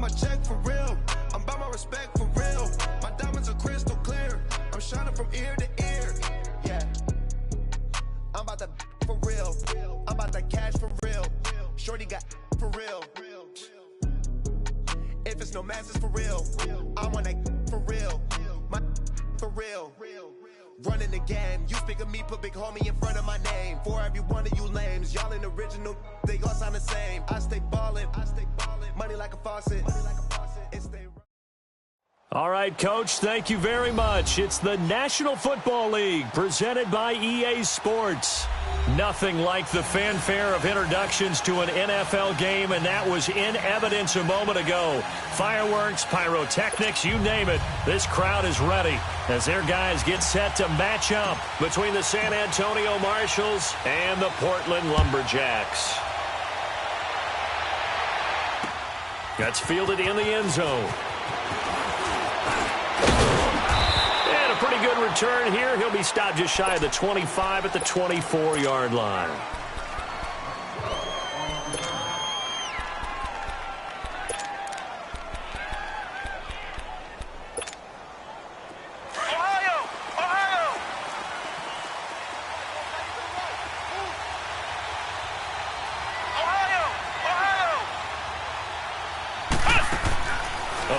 my check for real. I'm about my respect for real. My diamonds are crystal clear. I'm shining from ear to ear. Yeah. I'm about that for real. I'm about that cash for real. Shorty got for real. If it's no mass, it's for real. I want that for real. My for real. Running again. You speak of me, put big homie in front of my name. For every one of you lames, y'all ain't original. They all sound the same. I stay ballin'. Money like a faucet. All right, Coach, thank you very much. It's the National Football League presented by EA Sports. Nothing like the fanfare of introductions to an NFL game, and that was in evidence a moment ago. Fireworks, pyrotechnics, you name it. This crowd is ready as their guys get set to match up between the San Antonio Marshals and the Portland Lumberjacks. That's fielded in the end zone. And a pretty good return here. He'll be stopped just shy of the 25 at the 24-yard line.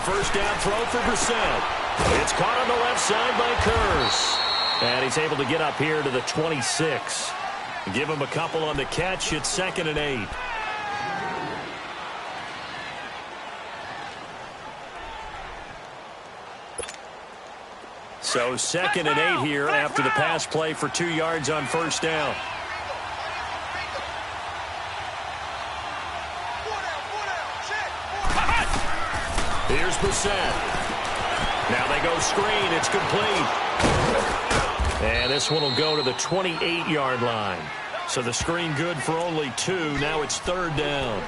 First down throw for Brissett. It's caught on the left side by Curse. And he's able to get up here to the 26. Give him a couple on the catch. It's 2nd and 8. So 2nd and 8 here after the pass play for 2 yards on first down. Here's Brissett. Now they go screen. It's complete. And this one will go to the 28-yard line. So the screen good for only 2. Now it's 3rd down.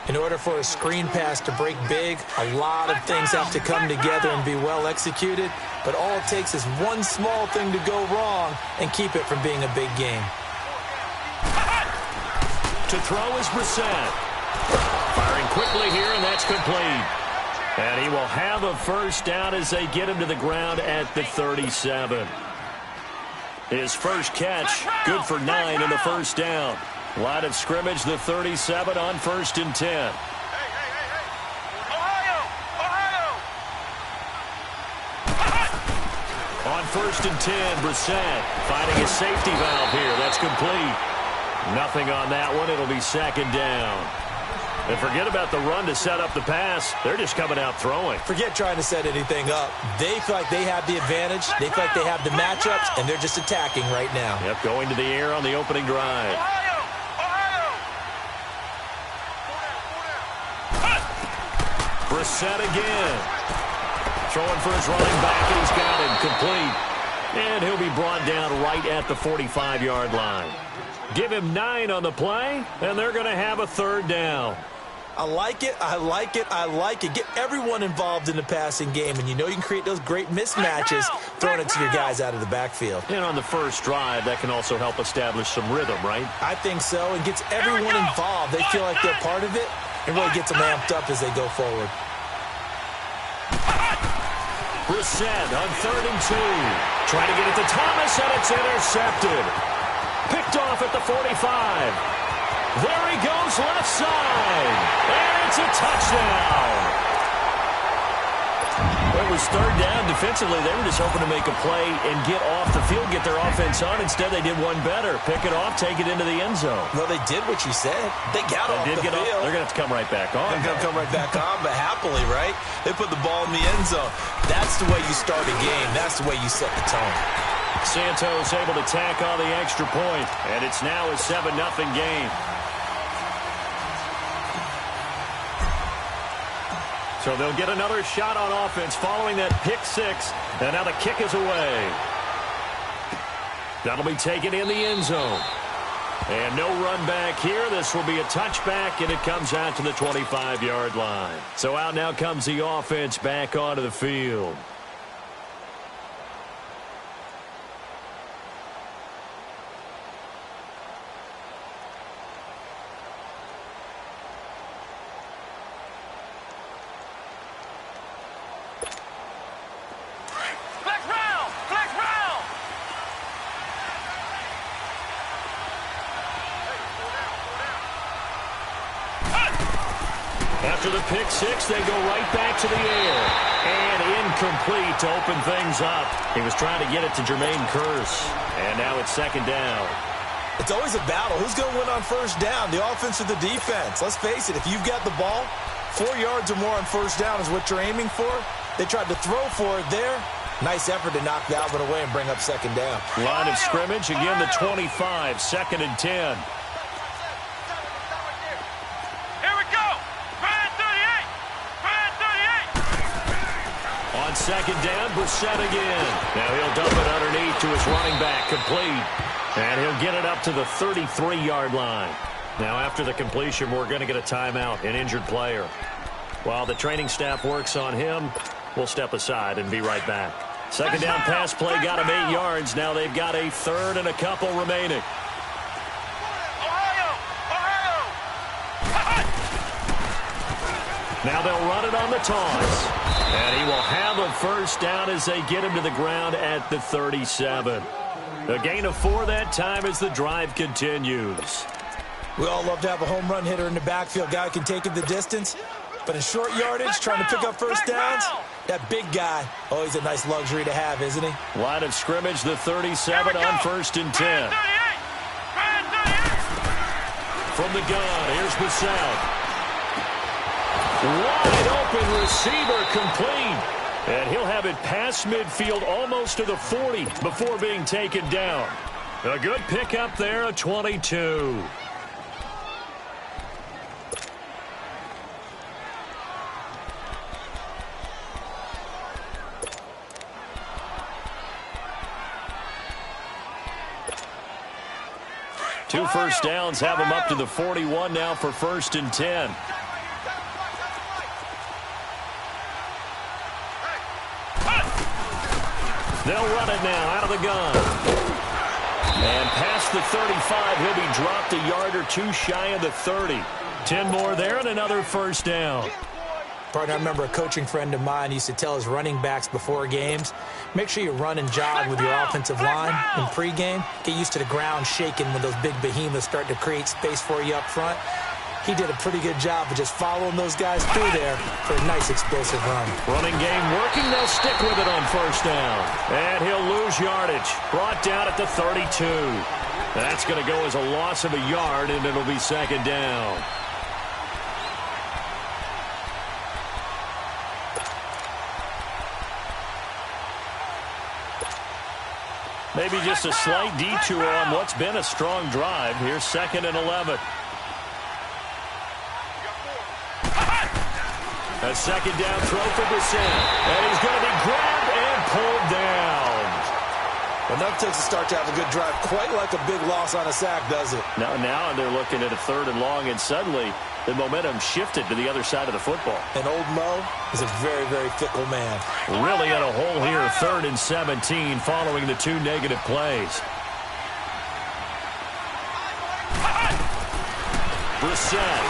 In order for a screen pass to break big, a lot of things have to come together and be well executed. But all it takes is one small thing to go wrong and keep it from being a big game. To throw is Brissett. Firing quickly here, and that's complete. And he will have a first down as they get him to the ground at the 37. His first catch, good for 9 and a first down. Line of scrimmage, the 37 on 1st and 10. On 1st and 10, Brissett finding a safety valve here. That's complete. Nothing on that one. It'll be 2nd down. And forget about the run to set up the pass. They're just coming out throwing. Forget trying to set anything up. They feel like they have the advantage. They feel like they have the matchups, and they're just attacking right now. Yep, going to the air on the opening drive. Brissett again. Throwing for his running back, and he's got him complete. And he'll be brought down right at the 45-yard line. Give him 9 on the play, and they're going to have a 3rd down. I like it, I like it, I like it. Get everyone involved in the passing game, and you know you can create those great mismatches throwing it to your guys out of the backfield. And on the first drive, that can also help establish some rhythm, right? I think so. It gets everyone involved. They feel like they're part of it, and really gets them amped up as they go forward. Brissett on 3rd and 2. Trying to get it to Thomas, and it's intercepted. Picked off at the 45. There he goes left side. And it's a touchdown. Well, it was 3rd down. Defensively, they were just hoping to make a play and get off the field, get their offense on. Instead, they did one better. Pick it off, take it into the end zone. Well, they did what you said. They got off the field. They're going to have to come right back on. They're going to come right back on, but happily, right? They put the ball in the end zone. That's the way you start a game. That's the way you set the tone. Santos able to tack on the extra point, and it's now a 7-0 game. So they'll get another shot on offense following that pick 6, and now the kick is away. That'll be taken in the end zone. And no run back here. This will be a touchback, and it comes out to the 25-yard line. So out now comes the offense back onto the field. After the pick six, they go right back to the air. And incomplete to open things up. He was trying to get it to Jermaine Kearse. And now it's second down. It's always a battle. Who's going to win on first down, the offense or the defense? Let's face it, if you've got the ball, 4 yards or more on first down is what you're aiming for. They tried to throw for it there. Nice effort to knock that one away and bring up second down. Line of scrimmage, again the 25, second and 10. On second down, Brissett again. Now he'll dump it underneath to his running back, complete. And he'll get it up to the 33-yard line. Now after the completion, we're going to get a timeout, an injured player. While the training staff works on him, we'll step aside and be right back. Second down pass play got him 8 yards. Now they've got a third and a couple remaining. Now they'll run it on the toss. And he will have a first down as they get him to the ground at the 37. A gain of 4 that time as the drive continues. We all love to have a home run hitter in the backfield. Guy who can take it the distance. But in short yardage, trying to pick up first downs, that big guy, always a nice luxury to have, isn't he? Line of scrimmage, the 37 on first and 10. From the gun, here's Brissett. Wide open receiver, complete. And he'll have it past midfield almost to the 40 before being taken down. A good pickup there, a 22. Two first downs have him up to the 41 now for first and 10. They'll run it now out of the gun. And past the 35, he'll be dropped a yard or two shy of the 30. 10 more there and another first down. Partner, I remember a coaching friend of mine used to tell his running backs before games, make sure you run and jog with your offensive line in pregame. Get used to the ground shaking when those big behemoths start to create space for you up front. He did a pretty good job of just following those guys through there for a nice explosive run. Running game working. They'll stick with it on first down. And he'll lose yardage. Brought down at the 32. That's going to go as a loss of a yard, and it'll be second down. Maybe just a slight detour on what's been a strong drive. Here's second and 11. A second down throw for Brissett. And he's going to be grabbed and pulled down. Enough takes to start to have a good drive. Quite like a big loss on a sack, does it? Now they're looking at a third and long, and suddenly the momentum shifted to the other side of the football. And old Mo is a very, very fickle man. Really in a hole here, third and 17 following the 2 negative plays. Brissett.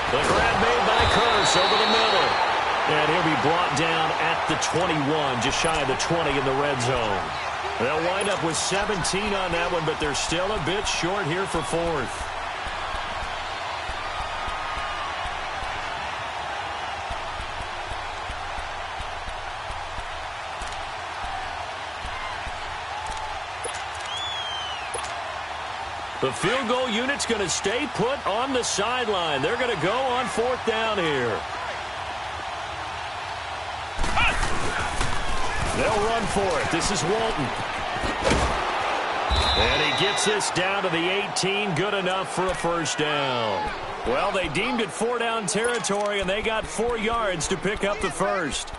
The grab made by Kearse over the middle. And he'll be brought down at the 21, just shy of the 20 in the red zone. They'll wind up with 17 on that one, but they're still a bit short here for fourth. The field goal unit's going to stay put on the sideline. They're going to go on fourth down here. They'll run for it. This is Walton. And he gets this down to the 18. Good enough for a first down. Well, they deemed it 4-down territory, and they got 4 yards to pick up the first.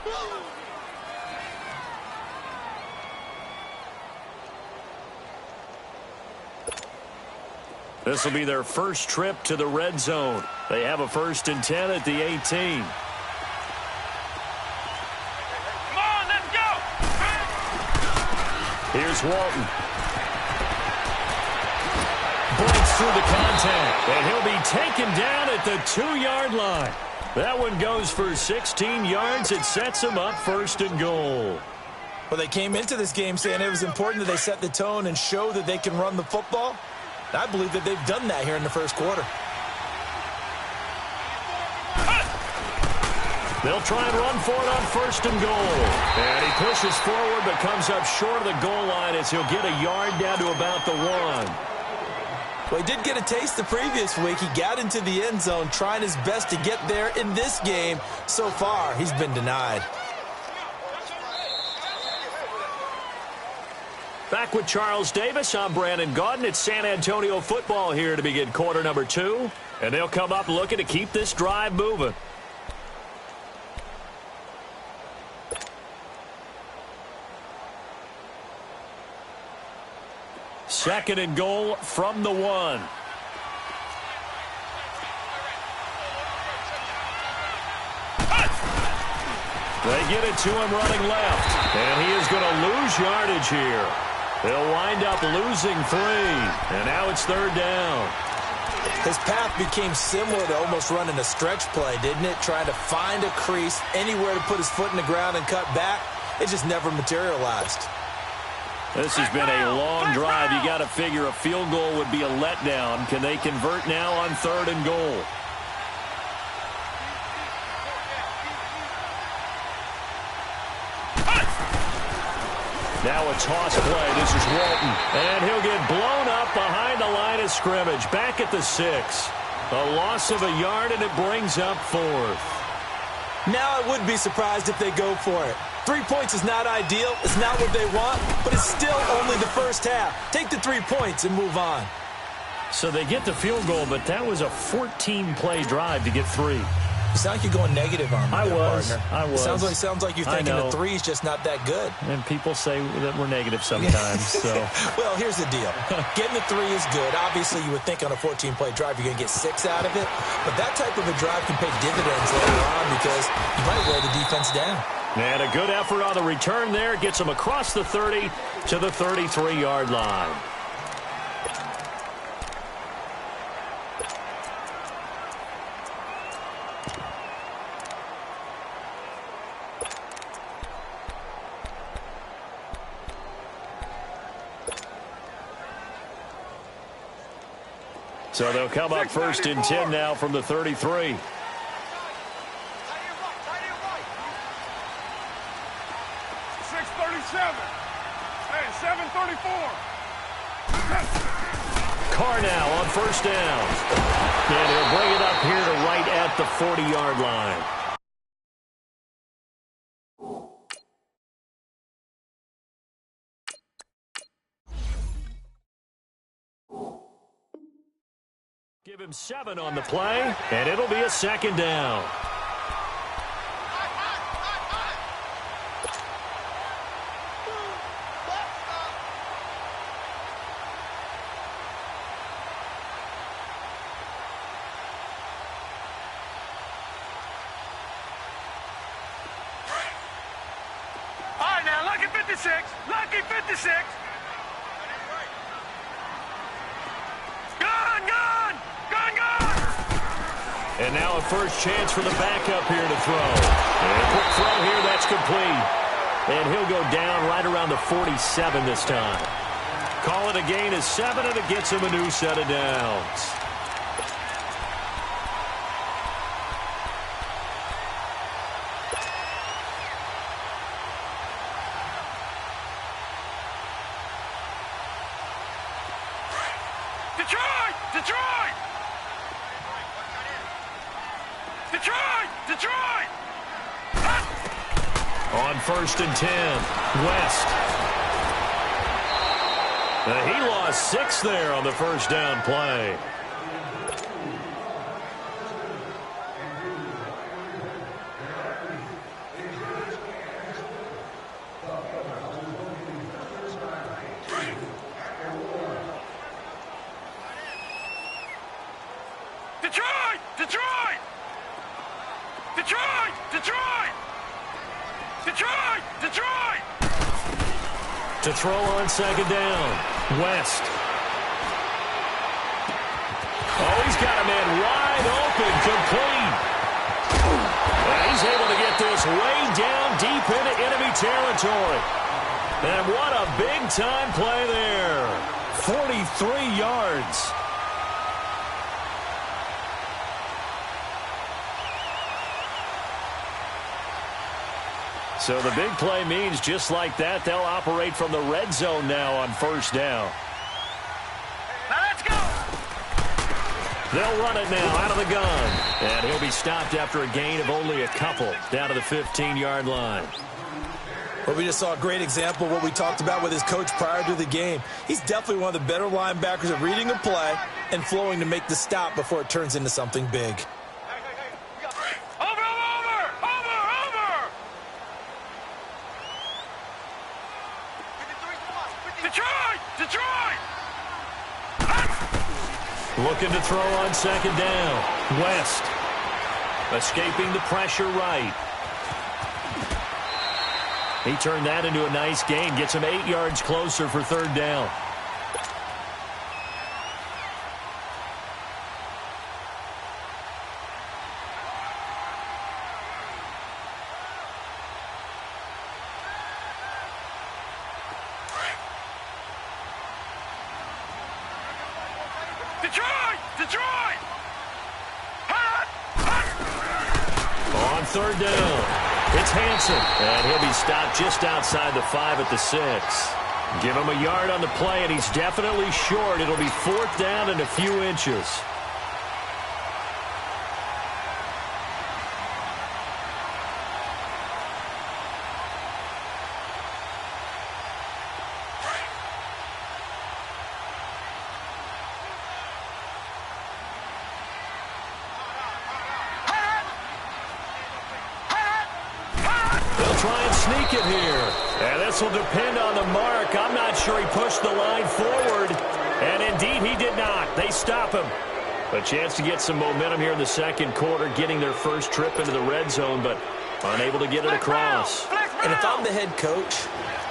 This will be their first trip to the red zone. They have a first and 10 at the 18. Come on, let's go! Here's Walton. Breaks through the contact, and he'll be taken down at the 2-yard line. That one goes for 16 yards. It sets him up first and goal. Well, they came into this game saying it was important that they set the tone and show that they can run the football. I believe that they've done that here in the first quarter. They'll try and run for it on 1st and goal. And he pushes forward but comes up short of the goal line as he'll get a yard down to about the 1. Well, he did get a taste the previous week. He got into the end zone trying his best to get there in this game. So far, he's been denied. Back with Charles Davis, I'm Brandon Gaudin. It's San Antonio football here to begin quarter number 2. And they'll come up looking to keep this drive moving. Second and goal from the 1. They get it to him running left. And he is going to lose yardage here. They'll wind up losing 3. And now it's 3rd down. His path became similar to almost running a stretch play, didn't it? Trying to find a crease, anywhere to put his foot in the ground and cut back. It just never materialized. This has been a long drive. You got to figure a field goal would be a letdown. Can they convert now on 3rd and goal? Now a toss play. This is Walton. And he'll get blown up behind the line of scrimmage. Back at the 6. A loss of a yard, and it brings up 4th. Now I would be surprised if they go for it. 3 points is not ideal. It's not what they want, but it's still only the first half. Take the 3 points and move on. So they get the field goal, but that was a 14-play drive to get 3. You sound like you're going negative on me, I was. It sounds like you're thinking the 3 is just not that good. And people say that we're negative sometimes. So. Well, here's the deal. Getting the 3 is good. Obviously, you would think on a 14-play drive you're going to get 6 out of it. But that type of a drive can pay dividends later on because you might wear the defense down. And a good effort on the return there. Gets them across the 30 to the 33-yard line. So they'll come up 1st and 10 now from the 33. 6:37. Hey, 7:34. Carr now on 1st down. And he'll bring it up here to right at the 40-yard line. Give him 7 on the play, and it'll be a 2nd down. All right, now, lucky 56. Lucky 56. And now a first chance for the backup here to throw. And a quick throw here, that's complete. And he'll go down right around the 47 this time. Call it a gain of 7, and it gets him a new set of downs. Detroit! Detroit! Detroit! Detroit! On 1st and 10, West. He lost 6 there on the first down play. Detroit! Detroit! Detroit! Detroit! Detroit! Detroit! To throw on 2nd down, West. Oh, he's got a man wide open, complete. And he's able to get this way down deep into enemy territory. And what a big-time play there. 43 yards. So the big play means just like that, they'll operate from the red zone now on first down. Now let's go. They'll run it now out of the gun. And he'll be stopped after a gain of only a couple down to the 15-yard line. Well, we just saw a great example of what we talked about with his coach prior to the game. He's definitely one of the better linebackers at reading a play and flowing to make the stop before it turns into something big. Over. Detroit. Looking to throw on second down. West. Escaping the pressure right. He turned that into a nice gain. Gets him 8 yards closer for third down. Detroit. On third down. It's Hansen, and he'll be stopped just outside the 5 at the 6. Give him a yard on the play, and he's definitely short. It'll be fourth down and a few inches. Sneak it here. And this will depend on the mark. I'm not sure he pushed the line forward. And indeed, he did not. They stop him. A chance to get some momentum here in the second quarter, getting their first trip into the red zone, but unable to get it across. And if I'm the head coach,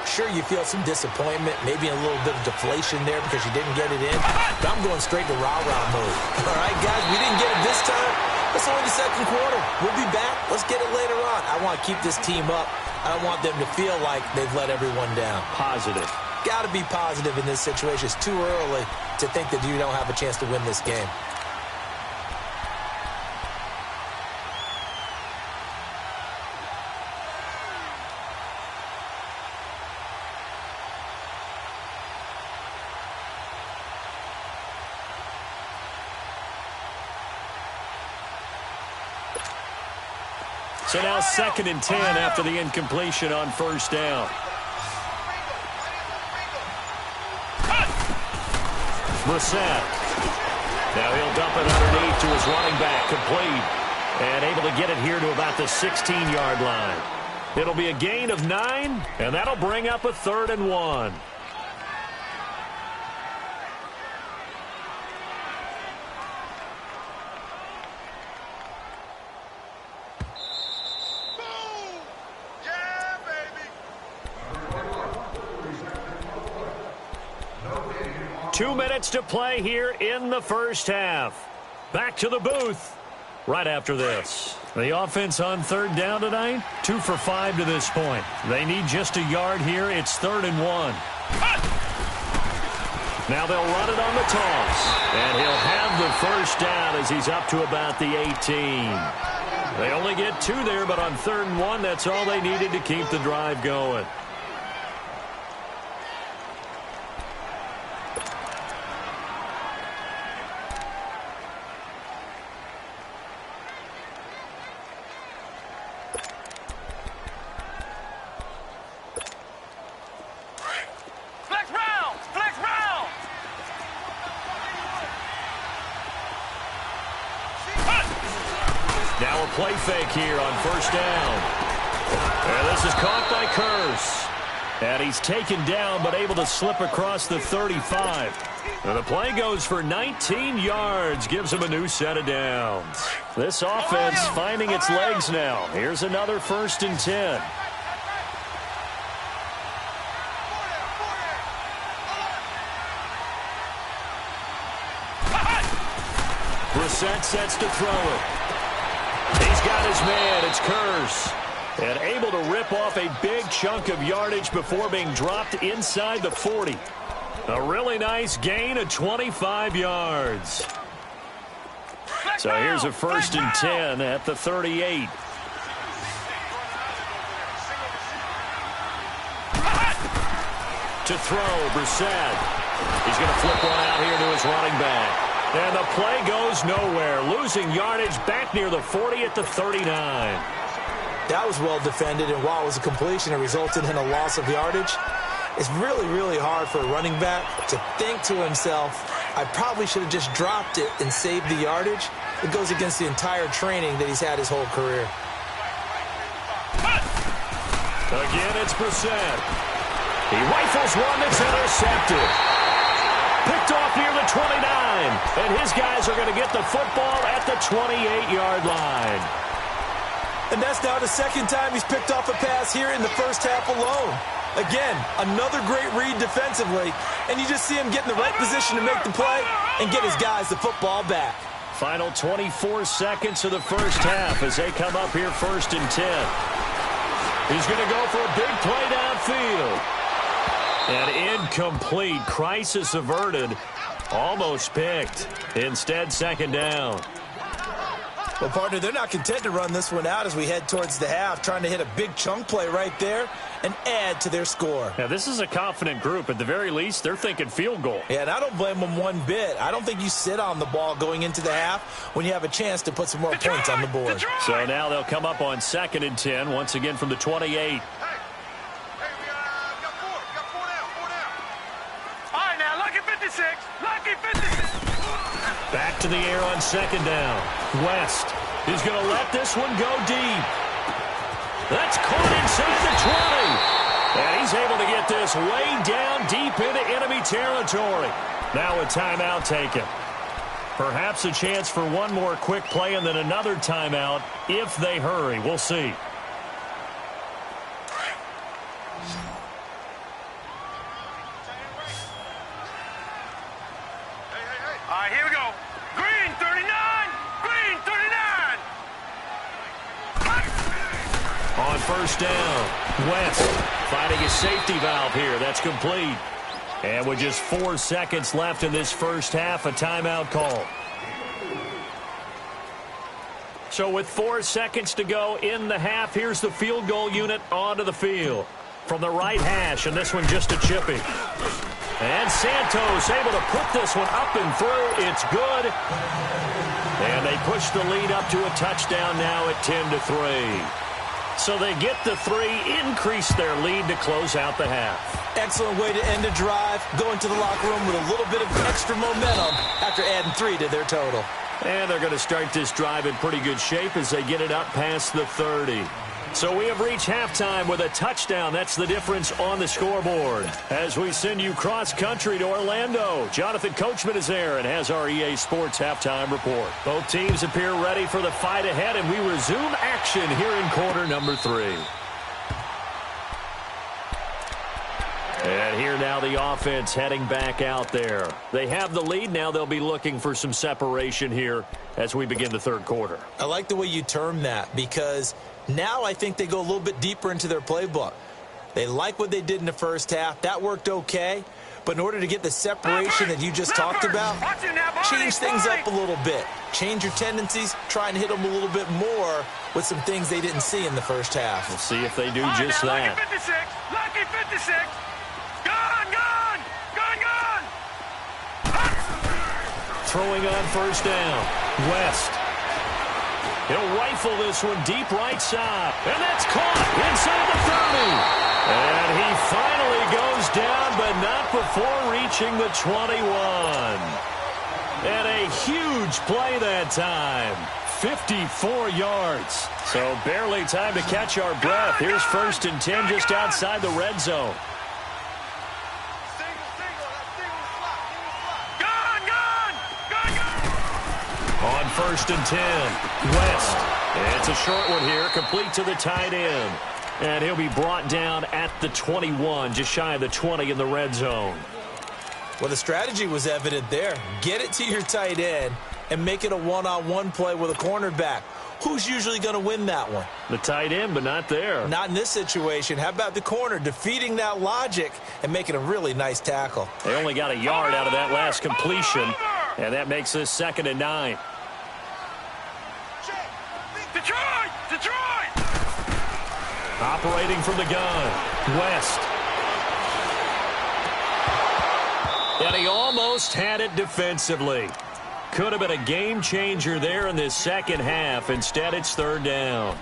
sure you feel some disappointment, maybe a little bit of deflation there because you didn't get it in. But I'm going straight to rah-rah mode. All right, guys, we didn't get it this time. It's only the second quarter. We'll be back. Let's get it later on. I want to keep this team up. I don't want them to feel like they've let everyone down. Positive. Got to be positive in this situation. It's too early to think that you don't have a chance to win this game. So now 2nd and 10 after the incompletion on first down. Brissett. Now he'll dump it underneath to his running back, complete. And able to get it here to about the 16-yard line. It'll be a gain of 9, and that'll bring up a 3rd and 1. Two minutes to play here in the first half. Back to the booth right after this. The offense on third down tonight, 2 for 5 to this point. They need just a yard here. It's 3rd and 1. Now they'll run it on the toss. And he'll have the first down as he's up to about the 18. They only get 2 there, but on 3rd and 1, that's all they needed to keep the drive going. Now a play fake here on first down. And this is caught by Curse. And he's taken down but able to slip across the 35. And the play goes for 19 yards. Gives him a new set of downs. This offense finding its legs now. Here's another 1st and 10. Brissett sets to throw it. He's got his man. It's Curse. And able to rip off a big chunk of yardage before being dropped inside the 40. A really nice gain of 25 yards. So here's a 1st and 10 at the 38. To throw, Brissett. He's going to flip one out here to his running back. And the play goes nowhere. Losing yardage back near the 40 at the 39. That was well defended, and while it was a completion, it resulted in a loss of yardage. It's really, really hard for a running back to think to himself, I probably should have just dropped it and saved the yardage. It goes against the entire training that he's had his whole career. Again, it's Brissett. He rifles one that's intercepted. Picked off near the 29. And his guys are going to get the football at the 28-yard line. And that's now the second time he's picked off a pass here in the first half alone. Again, another great read defensively, and you just see him get in the right position to make the play and get his guys the football back. Final 24 seconds of the first half as they come up here 1st and 10. He's going to go for a big play downfield. And incomplete. Crisis averted. Almost picked. Instead, 2nd down. Well, partner, they're not content to run this one out as we head towards the half, trying to hit a big chunk play right there and add to their score. Now, this is a confident group. At the very least, they're thinking field goal. Yeah, and I don't blame them one bit. I don't think you sit on the ball going into the half when you have a chance to put some more points on the board. So now they'll come up on 2nd and 10, once again from the 28. Back to the air on 2nd down. West is going to let this one go deep. That's caught inside the 20. And he's able to get this way down deep into enemy territory. Now a timeout taken. Perhaps a chance for one more quick play and then another timeout if they hurry. We'll see. All right, here we go. Green 39. Green 39. On 1st down, West finding a safety valve here. That's complete. And with just 4 seconds left in this first half, a timeout call. So with 4 seconds to go in the half, here's the field goal unit onto the field. From the right hash, and this one just a chippy. And Santos able to put this one up and through. It's good. And they push the lead up to a touchdown now at 10-3. So they get the 3, increase their lead to close out the half. Excellent way to end a drive. Go into the locker room with a little bit of extra momentum after adding 3 to their total. And they're going to start this drive in pretty good shape as they get it up past the 30. So we have reached halftime with a touchdown. That's the difference on the scoreboard. As we send you cross-country to Orlando, Jonathan Coachman is there and has our EA Sports halftime report. Both teams appear ready for the fight ahead, and we resume action here in quarter number 3. And here now the offense heading back out there. They have the lead. Now they'll be looking for some separation here as we begin the third quarter. I like the way you term that because now I think they go a little bit deeper into their playbook. They like what they did in the first half. That worked okay. But in order to get the separation that you just talked about, change things up a little bit. Change your tendencies. Try and hit them a little bit more with some things they didn't see in the first half. We'll see if they do just that. Lucky 56. Lucky 56. Gone, gone. Gone, gone. Throwing on 1st down. West. He'll rifle this one deep right side. And that's caught inside the 30. And he finally goes down, but not before reaching the 21. And a huge play that time. 54 yards. So barely time to catch our breath. Here's 1st and 10 just outside the red zone. On 1st and 10, West. It's a short one here, complete to the tight end. And he'll be brought down at the 21, just shy of the 20 in the red zone. Well, the strategy was evident there. Get it to your tight end and make it a one-on-one play with a cornerback. Who's usually going to win that one? The tight end, but not there. Not in this situation. How about the corner defeating that logic and making a really nice tackle? They only got a yard out of that last completion, and that makes this 2nd and 9. Detroit! Detroit! Operating from the gun, West. And he almost had it defensively. Could have been a game changer there in this second half. Instead, it's third down.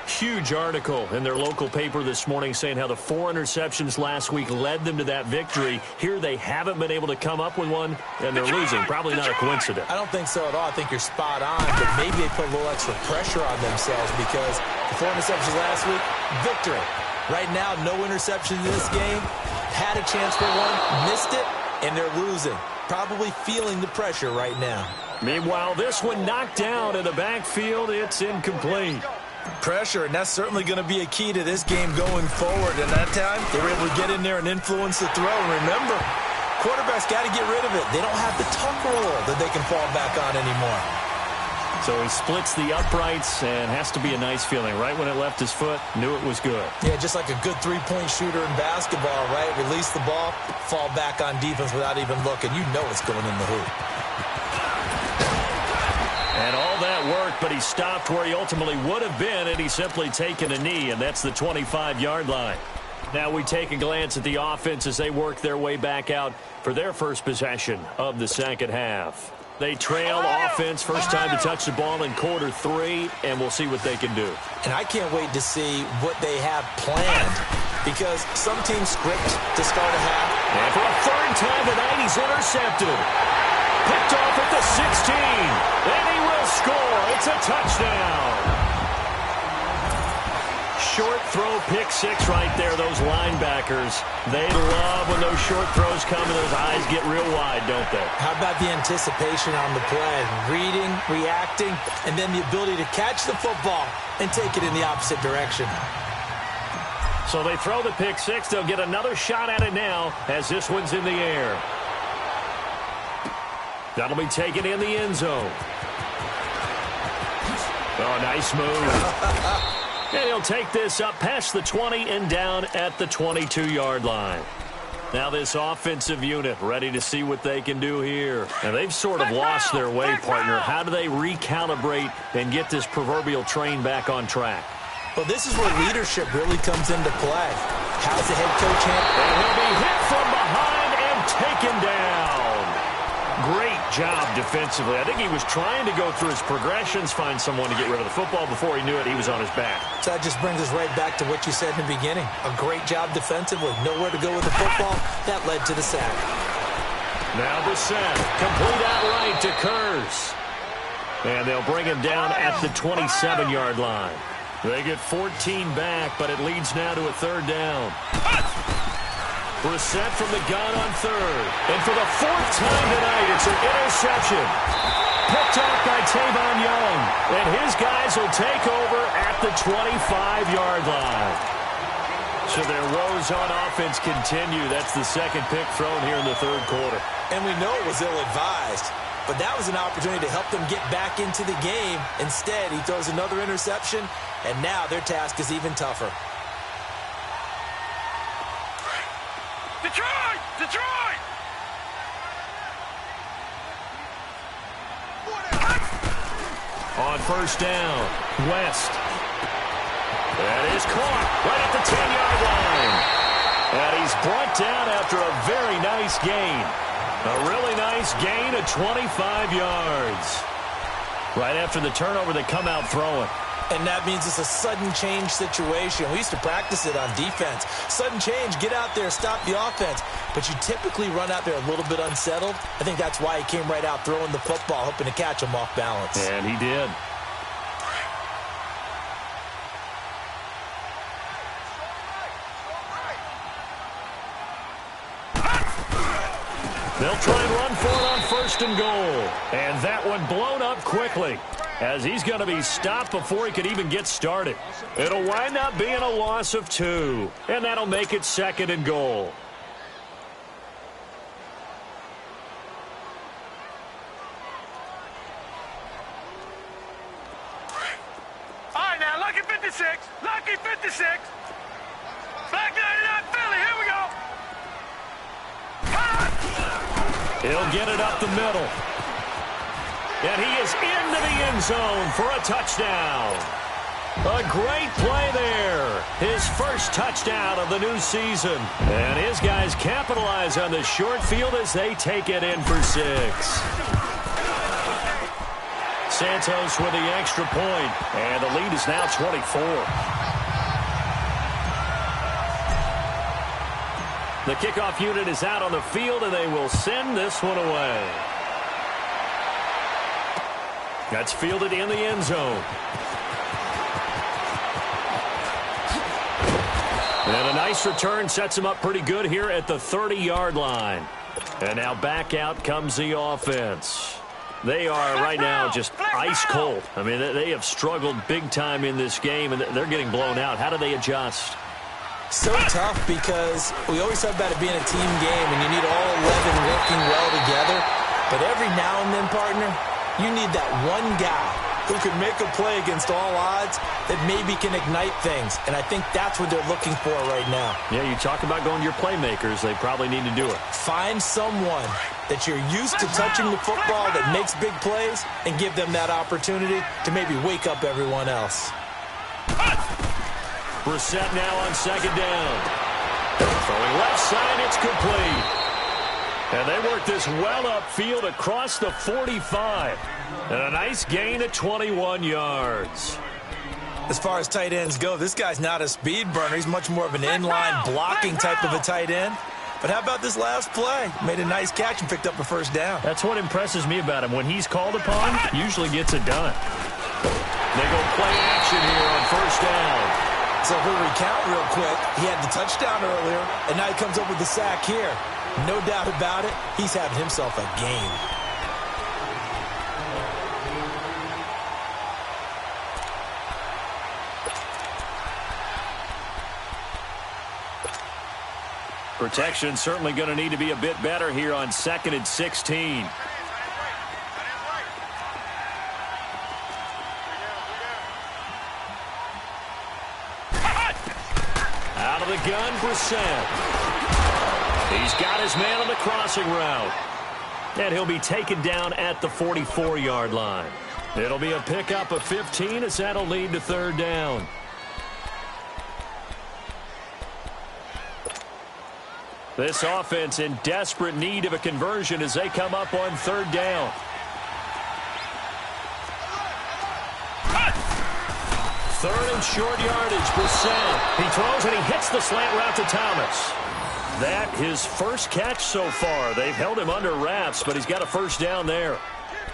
Huge article in their local paper this morning saying how the 4 interceptions last week led them to that victory. Here they haven't been able to come up with one, and they're losing. Probably not a coincidence. I don't think so at all. I think you're spot on, but maybe they put a little extra pressure on themselves because the 4 interceptions last week, victory. Right now, no interceptions in this game. Had a chance for one, missed it, and they're losing. Probably feeling the pressure right now. Meanwhile, this one knocked down in the backfield. It's incomplete. Pressure, and that's certainly going to be a key to this game going forward. And that time, they were able to get in there and influence the throw. And remember, quarterbacks got to get rid of it. They don't have the tuck roll that they can fall back on anymore. So he splits the uprights and has to be a nice feeling. Right when it left his foot, knew it was good. Yeah, just like a good three-point shooter in basketball, right? Release the ball, fall back on defense without even looking. You know it's going in the hoop. And all that work, but he stopped where he ultimately would have been, and he's simply taken a knee, and that's the 25-yard line. Now we take a glance at the offense as they work their way back out for their first possession of the second half. They trail offense, first time to touch the ball in quarter 3, and we'll see what they can do. And I can't wait to see what they have planned, because some teams script to start a half. And for a third time tonight, he's intercepted. Picked off at the 16, and he will score. It's a touchdown. Short throw, pick 6 right there, those linebackers. They love when those short throws come and those eyes get real wide, don't they? How about the anticipation on the play? Reading, reacting, and then the ability to catch the football and take it in the opposite direction. So they throw the pick 6. They'll get another shot at it now as this one's in the air. That'll be taken in the end zone. Oh, nice move. And he'll take this up past the 20 and down at the 22-yard line. Now this offensive unit ready to see what they can do here. And they've sort of lost their way, partner. How do they recalibrate and get this proverbial train back on track? Well, this is where leadership really comes into play. How's the head coach handle? And he'll be hit from behind and taken down. Great job defensively. I think he was trying to go through his progressions, find someone to get rid of the football. Before he knew it, he was on his back. So that just brings us right back to what you said in the beginning. A great job defensively. Nowhere to go with the football. That led to the sack. Now the sack. Complete outright to Kurz. And they'll bring him down at the 27-yard line. They get 14 back, but it leads now to a third down. Brissett from the gun on third. And for the 4th time tonight, it's an interception. Picked off by Tavon Young. And his guys will take over at the 25-yard line. So their woes on offense continue. That's the second pick thrown here in the third quarter. And we know it was ill-advised. But that was an opportunity to help them get back into the game. Instead, he throws another interception. And now their task is even tougher. Detroit! Detroit! On first down, West. That is caught right at the 10-yard line. And he's brought down after a very nice gain. A really nice gain of 25 yards. Right after the turnover, they come out throwing. And that means it's a sudden change situation. We used to practice it on defense. Sudden change, get out there, stop the offense. But you typically run out there a little bit unsettled. I think that's why he came right out throwing the football, hoping to catch him off balance. And he did. They'll try and run for it on first and goal. And that one blown up quickly, as he's going to be stopped before he could even get started. It'll wind up being a loss of 2, and that'll make it second and goal. All right, now, lucky 56. Lucky 56. Back 99, Philly. Here we go. He'll get it up the middle. And he is into the end zone for a touchdown. A great play there. His first touchdown of the new season. And his guys capitalize on the short field as they take it in for 6. Santos with the extra point, and the lead is now 24. The kickoff unit is out on the field, and they will send this one away. That's fielded in the end zone. And a nice return sets him up pretty good here at the 30-yard line. And now back out comes the offense. They are right now just ice cold. I mean, they have struggled big time in this game, and they're getting blown out. How do they adjust? So tough because we always talk about it being a team game, and you need all 11 working well together. But every now and then, partner, you need that one guy who can make a play against all odds that maybe can ignite things. And I think that's what they're looking for right now. Yeah, you talk about going to your playmakers. They probably need to do it. Find someone that you're used to touching the football that makes big plays and give them that opportunity to maybe wake up everyone else. Brissett now on second down. Throwing left side, it's complete. And they work this well upfield across the 45. And a nice gain of 21 yards. As far as tight ends go, this guy's not a speed burner. He's much more of an inline blocking type of a tight end. But how about this last play? Made a nice catch and picked up a first down. That's what impresses me about him. When he's called upon, usually gets it done. They go play action here on first down. So if we recount real quick, he had the touchdown earlier, and now he comes up with the sack here. No doubt about it, he's having himself a game. Protection certainly going to need to be a bit better here on 2nd and 16. Out of the gun, Brissett. He's got his man on the crossing route. And he'll be taken down at the 44-yard line. It'll be a pickup of 15 as that'll lead to third down. This offense in desperate need of a conversion as they come up on third down. Third and short yardage, Brissett. He throws and he hits the slant route to Thomas. That his first catch so far. They've held him under wraps, but he's got a first down there.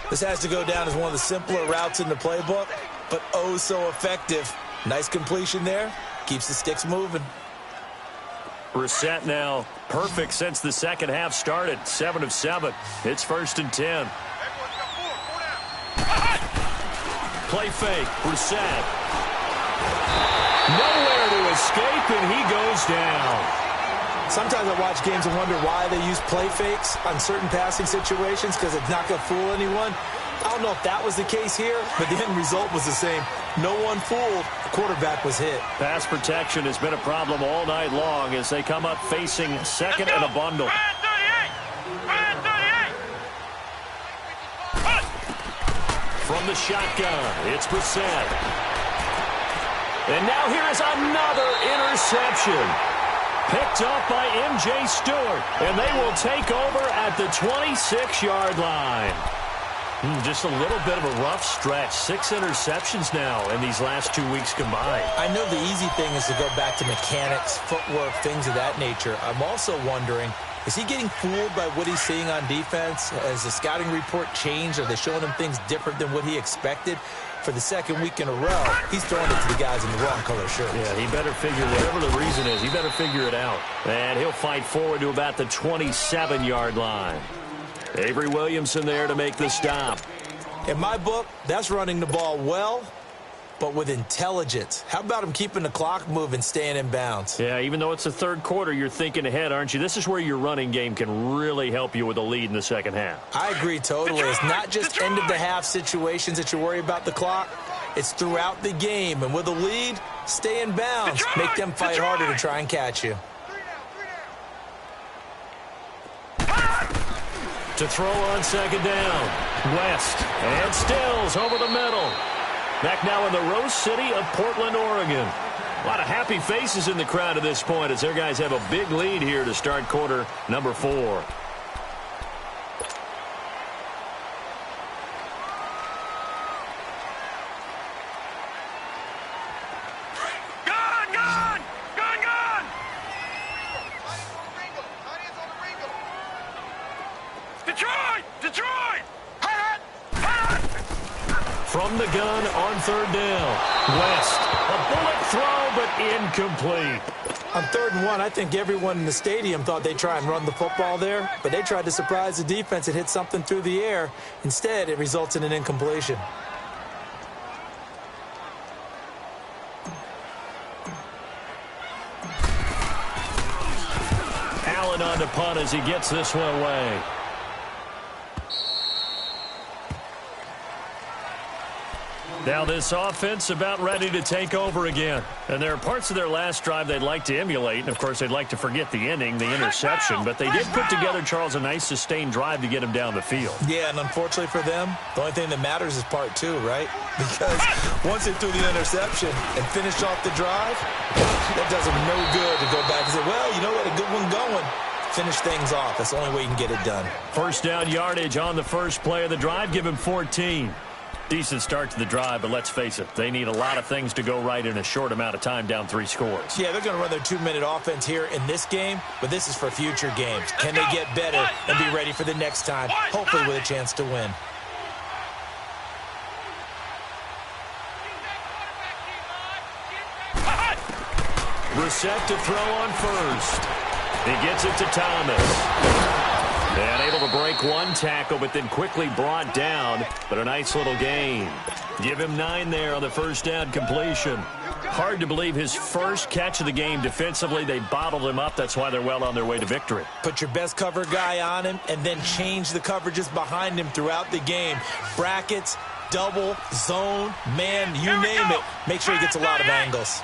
This has to go down as one of the simpler routes in the playbook, but oh so effective. Nice completion there. Keeps the sticks moving. Brissett now perfect since the second half started. 7 of 7. It's 1st and 10. Play fake. Brissett. Nowhere to escape, and he goes down. Sometimes I watch games and wonder why they use play fakes on certain passing situations because it's not going to fool anyone. I don't know if that was the case here, but the end result was the same. No one fooled. The quarterback was hit. Pass protection has been a problem all night long as they come up facing second and a bundle. From the shotgun, it's Brissett. And now here is another interception. Picked up by M.J. Stewart, and they will take over at the 26-yard line. Just a little bit of a rough stretch. 6 interceptions now in these last 2 weeks combined. I know the easy thing is to go back to mechanics, footwork, things of that nature. I'm also wondering, is he getting fooled by what he's seeing on defense? Has the scouting report changed? Are they showing him things different than what he expected? For the second week in a row, he's throwing it to the guys in the wrong color shirts. Yeah, he better figure, whatever the reason is, he better figure it out. And he'll fight forward to about the 27-yard line. Avery Williamson there to make the stop. In my book, that's running the ball well, but with intelligence. How about him keeping the clock moving, staying in bounds? Yeah, even though it's the third quarter, you're thinking ahead, aren't you? This is where your running game can really help you with a lead in the second half. I agree totally. It's not just end-of-the-half situations that you worry about the clock. It's throughout the game. And with a lead, stay in bounds. Make them fight harder to try and catch you. To throw on second down. West and Stills over the middle. Back now in the Rose City of Portland, Oregon. A lot of happy faces in the crowd at this point as their guys have a big lead here to start quarter number 4. From the gun on 3rd down. West. A bullet throw, but incomplete. On 3rd and 1, I think everyone in the stadium thought they'd try and run the football there, but they tried to surprise the defense and hit something through the air. Instead, it results in an incompletion. Allen on the punt as he gets this one away. Now this offense about ready to take over again. And there are parts of their last drive they'd like to emulate. And, of course, they'd like to forget the ending, the interception. But they did put together, Charles, a nice sustained drive to get them down the field. Yeah, and unfortunately for them, the only thing that matters is part 2, right? Because once they threw the interception and finished off the drive, that does them no good to go back and say, well, you know what, a good one going. Finish things off. That's the only way you can get it done. First down yardage on the first play of the drive. Give him 14. Decent start to the drive, but let's face it, they need a lot of things to go right in a short amount of time down 3 scores. Yeah, they're going to run their 2-minute offense here in this game, but this is for future games. Can they get better and be ready for the next time, hopefully with a chance to win? Brissett to throw on first. He gets it to Thomas. And able to break one tackle, but then quickly brought down. But a nice little gain. Give him 9 there on the first down completion. Hard to believe his first catch of the game defensively. They bottled him up. That's why they're well on their way to victory. Put your best cover guy on him and then change the coverages behind him throughout the game. Brackets, double, zone, man, you name it. Make sure he gets a lot of angles.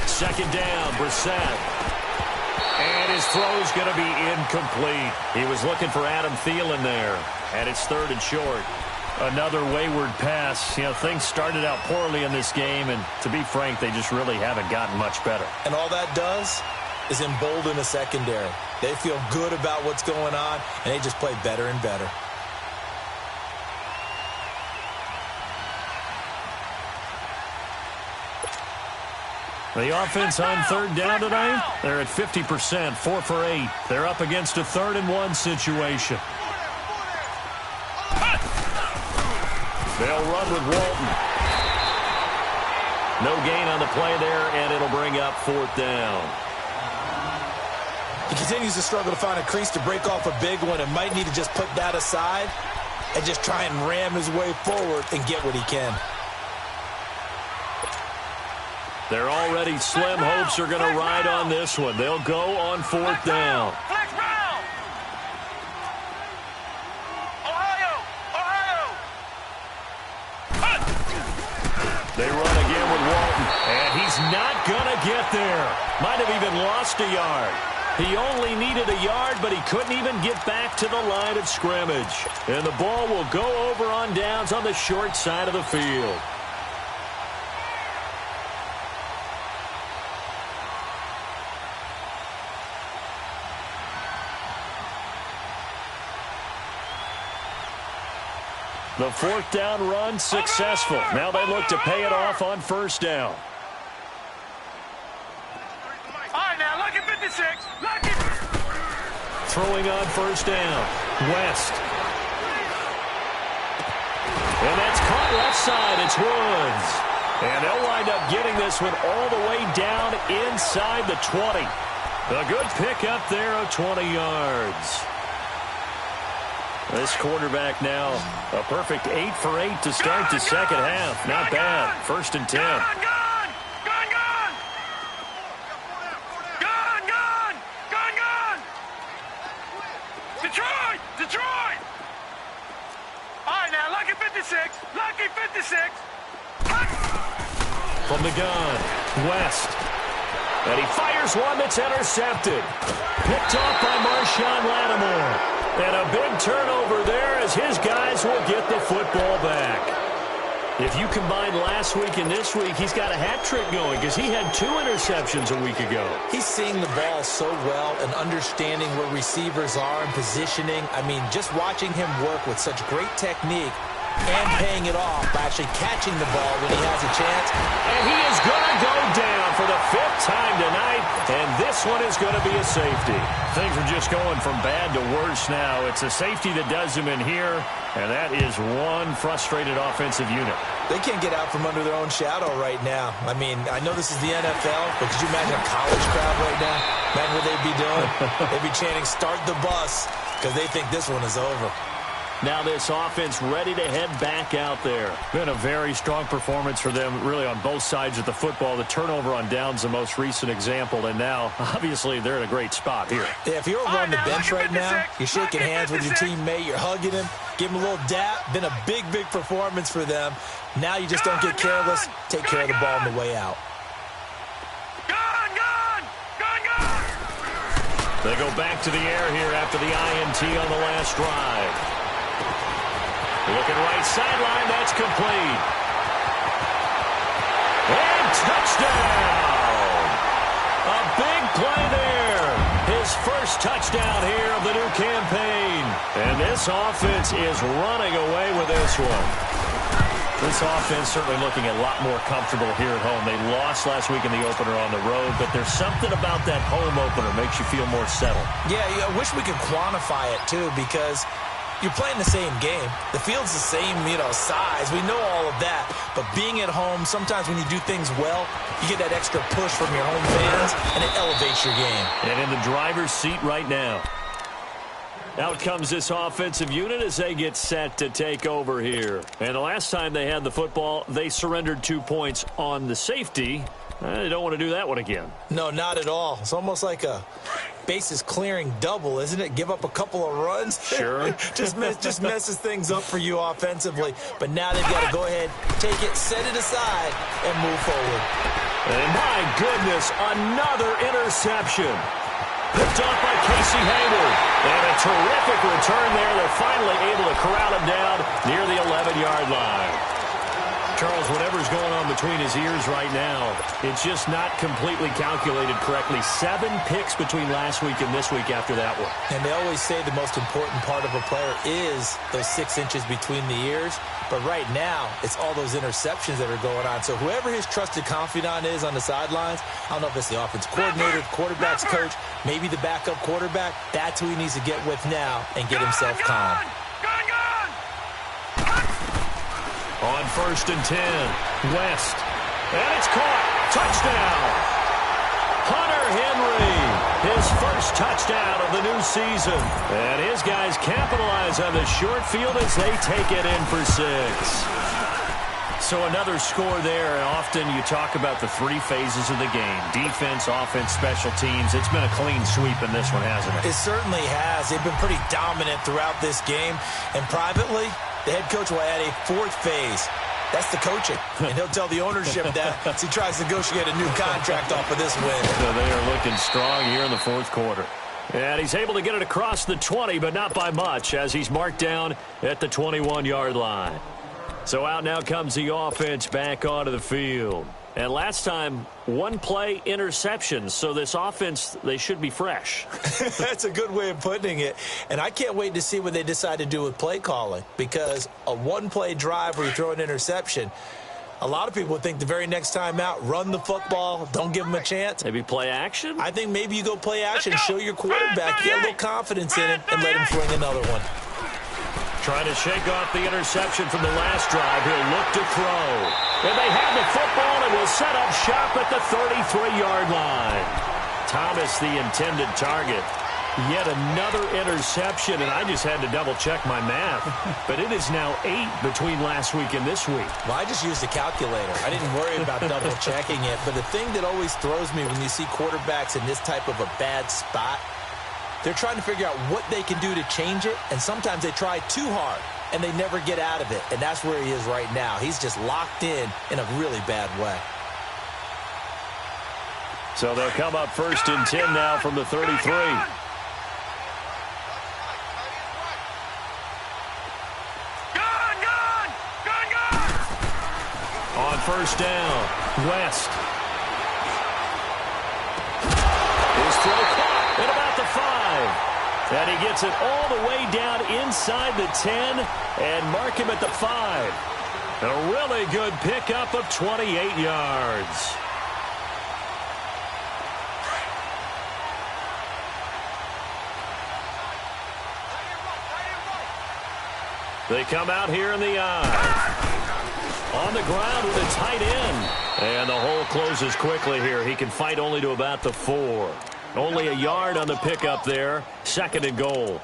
Second down, Brissett. And his throw's going to be incomplete. He was looking for Adam Thielen there. And it's 3rd and short. Another wayward pass. You know, things started out poorly in this game, and to be frank, they just really haven't gotten much better. And all that does is embolden the secondary. They feel good about what's going on, and they just play better and better. The offense on 3rd down tonight, they're at 50%, 4 for 8. They're up against a 3rd and 1 situation. They'll run with Walton. No gain on the play there, and it'll bring up 4th down. He continues to struggle to find a crease to break off a big one and might need to just put that aside and just try and ram his way forward and get what he can. Their already slim hopes are going to ride on this one. They'll go on 4th down. They run again with Walton, and he's not going to get there. Might have even lost a yard. He only needed a yard, but he couldn't even get back to the line of scrimmage. And the ball will go over on downs on the short side of the field. The 4th down run successful. Now they look to pay it off on 1st down. All right, now, lucky 56. Lucky. Throwing on 1st down. West. And that's caught left side. It's Woods. And they'll wind up getting this one all the way down inside the 20. A good pickup there of 20 yards. This quarterback now, a perfect 8 for 8 to start the second half. Not bad. 1st and 10. Detroit! All right, now, lucky 56. Lucky 56. From the gun, West. And he fires one that's intercepted. Picked off by Marshawn Lattimore. And a big turnover there as his guys will get the football back. If you combine last week and this week, he's got a hat trick going because he had 2 interceptions a week ago. He's seeing the ball so well and understanding where receivers are and positioning. I mean, just watching him work with such great technique and paying it off by actually catching the ball when he has a chance. And he is going to go down for the 5th time tonight, and this one is going to be a safety. Things are just going from bad to worse now. It's a safety that does him in here, and that is one frustrated offensive unit. They can't get out from under their own shadow right now. I mean, I know this is the NFL, but could you imagine a college crowd right now? Imagine what they'd be doing. They'd be chanting, "Start the bus," because they think this one is over. Now this offense ready to head back out there. Been a very strong performance for them, really, on both sides of the football. The turnover on downs the most recent example, and now, obviously, they're in a great spot here. Yeah, if you're over on the bench right now, you're shaking hands with your teammate, you're hugging him, give him a little dap. Been a big, big performance for them. Now you just don't get careless. Take care of the ball on the way out. They go back to the air here after the INT on the last drive. Looking right sideline, that's complete. And touchdown! A big play there. His first touchdown here of the new campaign. And this offense is running away with this one. This offense certainly looking a lot more comfortable here at home. They lost last week in the opener on the road, but there's something about that home opener makes you feel more settled. Yeah, I wish we could quantify it, too, because you're playing the same game. The field's the same, size. We know all of that. But being at home, sometimes when you do things well, you get that extra push from your home fans, and it elevates your game. And in the driver's seat right now. Out comes this offensive unit as they get set to take over here. And the last time they had the football, they surrendered 2 points on the safety. They don't want to do that one again. No, not at all. It's almost like a bases clearing double, isn't it? Give up a couple of runs. Sure. just messes things up for you offensively. But now they've got to go ahead, take it, set it aside, and move forward. And my goodness, another interception. Picked off by Casey Hayward. And a terrific return there. They're finally able to corral him down near the 11-yard line. Charles, whatever's going on between his ears right now, it's just not completely calculated correctly. 7 picks between last week and this week after that one. And they always say the most important part of a player is those 6 inches between the ears. But right now, it's all those interceptions that are going on. So whoever his trusted confidant is on the sidelines, I don't know if it's the offense coordinator, the quarterback's coach, maybe the backup quarterback, that's who he needs to get with now and get himself calm. On 1st and 10, West. And it's caught. Touchdown. Hunter Henry, his first touchdown of the new season. And his guys capitalize on the short field as they take it in for 6. So another score there, and often you talk about the 3 phases of the game. Defense, offense, special teams. It's been a clean sweep in this one, hasn't it? It certainly has. They've been pretty dominant throughout this game. And privately, the head coach will add a 4th phase. That's the coaching. And he'll tell the ownership that as he tries to negotiate a new contract off of this win. So they are looking strong here in the 4th quarter. And he's able to get it across the 20, but not by much, as he's marked down at the 21-yard line. So out now comes the offense back onto the field. And last time, 1-play interceptions. So this offense, they should be fresh. That's a good way of putting it. And I can't wait to see what they decide to do with play calling. Because a 1-play drive where you throw an interception, a lot of people would think the very next time out, run the football, don't give them a chance. Maybe play action? I think maybe you go play action, show your quarterback, get a little confidence in him, and let him throw in another one. Trying to shake off the interception from the last drive. He'll look to throw. And they have the football and will set up shop at the 33-yard line. Thomas, the intended target. Yet another interception, and I just had to double-check my math. But it is now 8 between last week and this week. Well, I just used a calculator. I didn't worry about double-checking it. But the thing that always throws me when you see quarterbacks in this type of a bad spot, they're trying to figure out what they can do to change it, and sometimes they try too hard, and they never get out of it. And that's where he is right now. He's just locked in a really bad way. So they'll come up 1st and 10 now from the 33. first down. West. His throw caught at about the 5. And he gets it all the way down inside the 10 and mark him at the 5. A really good pickup of 28 yards. They come out here in the eye. On the ground with a tight end. And the hole closes quickly here. He can fight only to about the 4. Only a yard on the pickup there. 2nd and goal.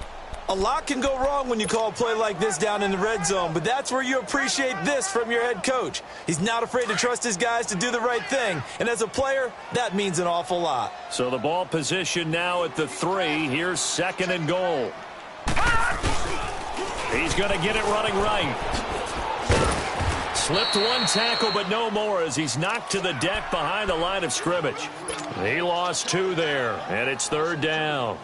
A lot can go wrong when you call a play like this down in the red zone, but that's where you appreciate this from your head coach. He's not afraid to trust his guys to do the right thing, and as a player, that means an awful lot. So the ball position now at the 3. Here's 2nd and goal. He's going to get it running right. Slipped one tackle, but no more as he's knocked to the deck behind the line of scrimmage. He lost 2 there, and it's 3rd down.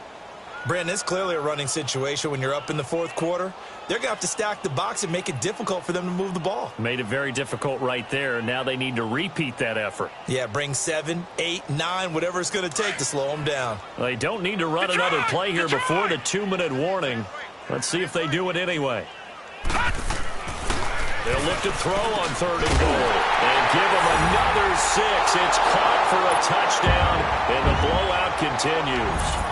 Brandon, it's clearly a running situation when you're up in the 4th quarter. They're going to have to stack the box and make it difficult for them to move the ball. Made it very difficult right there. Now they need to repeat that effort. Yeah, bring 7, 8, 9, whatever it's going to take to slow them down. They don't need to run another play here before the 2-minute warning. Let's see if they do it anyway. They'll look to throw on 3rd and goal. And give them another 6. It's caught for a touchdown, and the blowout continues.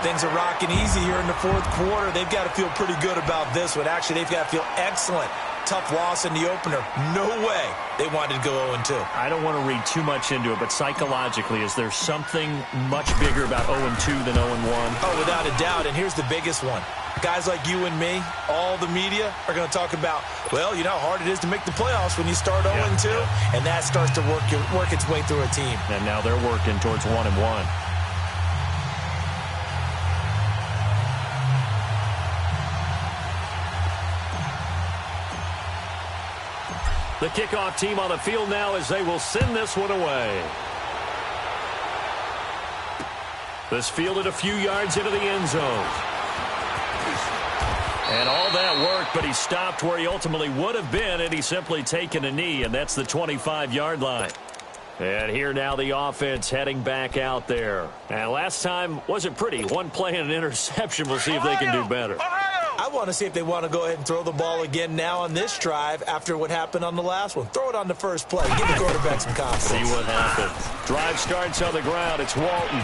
Things are rocking easy here in the 4th quarter. They've got to feel pretty good about this one. Actually, they've got to feel excellent. Tough loss in the opener. No way they wanted to go 0-2. I don't want to read too much into it, but psychologically, is there something much bigger about 0-2 than 0-1? Oh, without a doubt, and here's the biggest one. Guys like you and me, all the media, are going to talk about, well, you know how hard it is to make the playoffs when you start 0-2, and that starts to work its way through a team. And now they're working towards 1-1. The kickoff team on the field now as they will send this one away. This fielded a few yards into the end zone. And all that worked, but he stopped where he ultimately would have been had he simply taken a knee, and that's the 25-yard line. And here now the offense heading back out there. And last time wasn't pretty. One play and an interception. We'll see if they can do better. I want to see if they want to go ahead and throw the ball again now on this drive after what happened on the last one. Throw it on the first play. Give the quarterback some confidence. See what happens. Drive starts on the ground. It's Walton.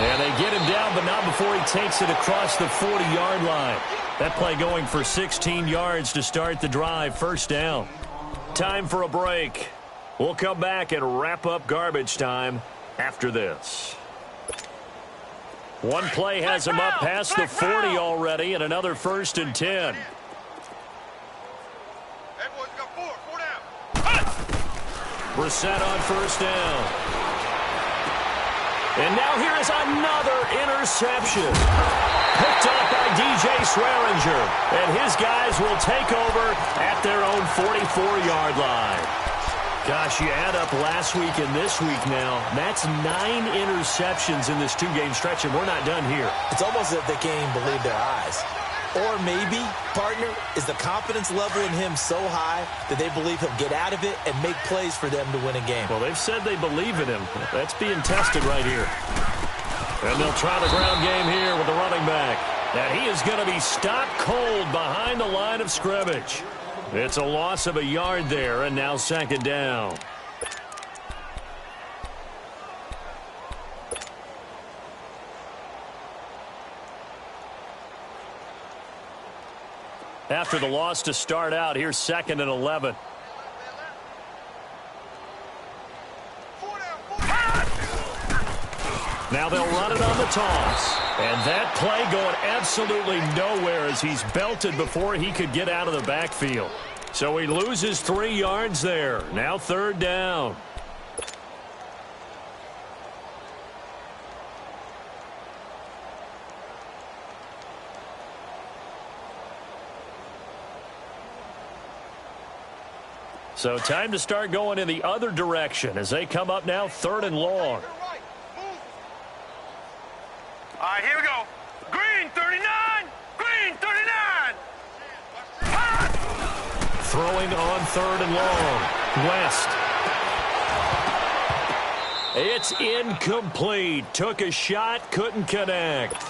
And they get him down, but not before he takes it across the 40-yard line. That play going for 16 yards to start the drive. First down. Time for a break. We'll come back and wrap up garbage time after this. One play has him up past the 40 already, and another 1st and 10. Brissett on first down. And now here is another interception. Picked up by DJ Swearinger. And his guys will take over at their own 44-yard line. Gosh, you add up last week and this week now. That's 9 interceptions in this 2-game stretch, and we're not done here. It's almost as if they can't even believe their eyes. Or maybe, partner, is the confidence level in him so high that they believe he'll get out of it and make plays for them to win a game. Well, they've said they believe in him. That's being tested right here. And they'll try the ground game here with the running back. And he is going to be stopped cold behind the line of scrimmage. It's a loss of a yard there, and now 2nd down. After the loss to start out, here's 2nd and 11. Now they'll run it on the toss. And that play going absolutely nowhere as he's belted before he could get out of the backfield. So he loses 3 yards there. Now 3rd down. So time to start going in the other direction as they come up now 3rd and long. All right, here we go. Green 39. Green 39. Throwing on 3rd and long. West. It's incomplete. Took a shot, couldn't connect.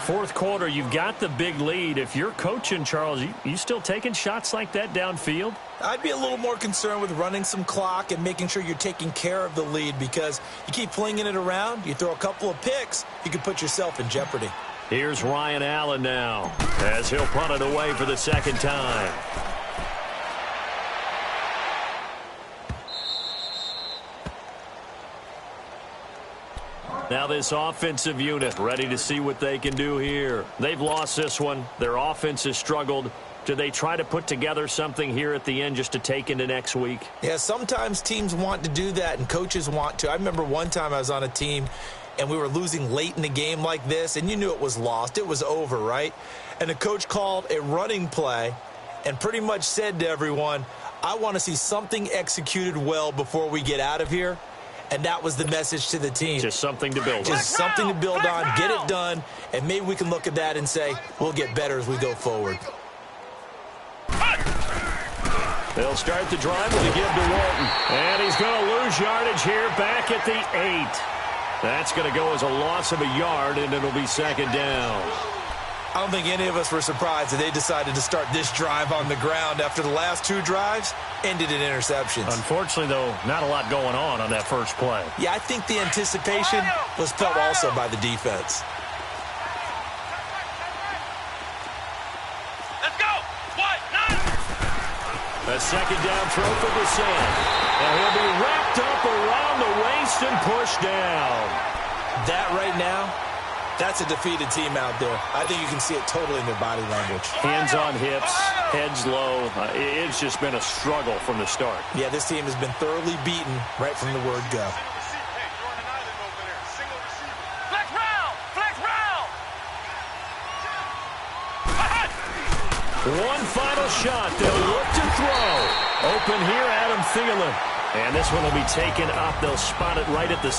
Fourth quarter, you've got the big lead. If you're coaching, Charles, you still taking shots like that downfield? I'd be a little more concerned with running some clock and making sure you're taking care of the lead, because you keep flinging it around, you throw a couple of picks, you can put yourself in jeopardy. Here's Ryan Allen now, as he'll punt it away for the second time. Now this offensive unit ready to see what they can do here. They've lost this one. Their offense has struggled. Do they try to put together something here at the end just to take into next week? Yeah, sometimes teams want to do that and coaches want to. I remember one time I was on a team and we were losing late in the game like this, and you knew it was lost. It was over, right? And the coach called a running play and pretty much said to everyone, I want to see something executed well before we get out of here. And that was the message to the team. Just something to build on. Just something to build on, get it done, and maybe we can look at that and say, we'll get better as we go forward. They'll start the drive with a give to Walton. And he's going to lose yardage here back at the 8. That's going to go as a loss of a yard, and it'll be second down. I don't think any of us were surprised that they decided to start this drive on the ground after the last two drives ended in interceptions. Unfortunately, though, not a lot going on that first play. Yeah, I think the anticipation was felt also by the defense. Let's go. A second down throw for Descent. And he'll be wrapped up around the waist and pushed down. That right now, that's a defeated team out there. I think you can see it totally in their body language. Hands on hips, heads low. It's just been a struggle from the start. Yeah, this team has been thoroughly beaten right from the word go. Flex round. Flex round. One final shot. They'll look to throw. Open here, Adam Thielen. And this one will be taken up. They'll spot it right at the